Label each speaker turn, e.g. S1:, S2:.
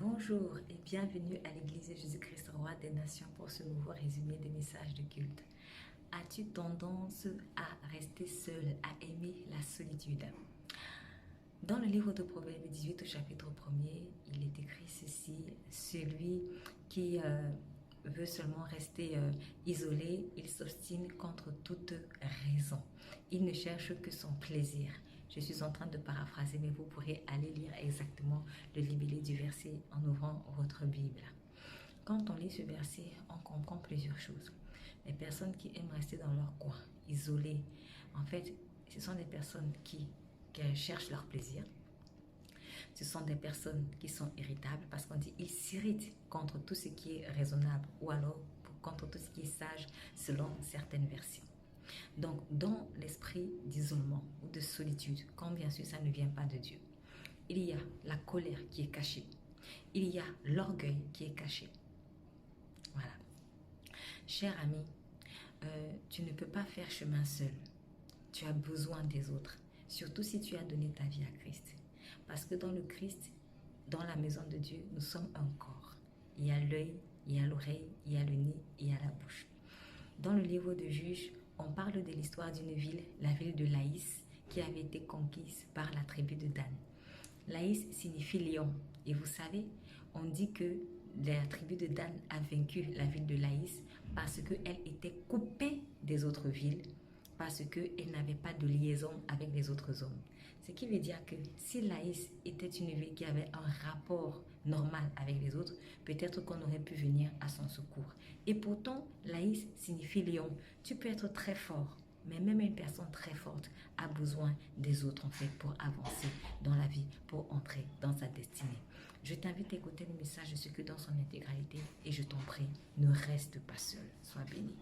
S1: Bonjour et bienvenue à l'Église de Jésus-Christ, Roi des Nations, pour ce nouveau résumé des messages de culte. As-tu tendance à rester seul, à aimer la solitude? Dans le livre de Proverbes 18 au chapitre 1er, il est écrit ceci: celui qui veut seulement rester isolé, il s'obstine contre toute raison. Il ne cherche que son plaisir. Je suis en train de paraphraser, mais vous pourrez aller lire exactement le libellé du verset en ouvrant votre Bible. Quand on lit ce verset, on comprend plusieurs choses. Les personnes qui aiment rester dans leur coin, isolées, en fait, ce sont des personnes qui cherchent leur plaisir. Ce sont des personnes qui sont irritables parce qu'on dit ils s'irritent contre tout ce qui est raisonnable ou alors contre tout ce qui est sage selon certaines versions. Donc, dans l'esprit d'isolement ou de solitude, quand bien sûr ça ne vient pas de Dieu, il y a la colère qui est cachée. Il y a l'orgueil qui est caché. Voilà. Cher ami, tu ne peux pas faire chemin seul. Tu as besoin des autres, surtout si tu as donné ta vie à Christ. Parce que dans le Christ, dans la maison de Dieu, nous sommes un corps. Il y a l'œil, il y a l'oreille, il y a le nez, il y a la bouche. Dans le livre de Juges, on parle de l'histoire d'une ville, la ville de Laïs, qui avait été conquise par la tribu de Dan. Laïs signifie lion. Et vous savez, on dit que la tribu de Dan a vaincu la ville de Laïs parce qu'elle était coupée des autres villes, parce qu'elle n'avait pas de liaison avec les autres hommes. Ce qui veut dire que si Laïs était une ville qui avait un rapport normal avec les autres, peut-être qu'on aurait pu venir à son secours. Et pourtant, Laïs signifie lion. Tu peux être très fort, mais même une personne très forte a besoin des autres en fait pour avancer dans la vie, pour entrer dans sa destinée. Je t'invite à écouter le message de ce que dans son intégralité et je t'en prie, ne reste pas seul. Sois béni.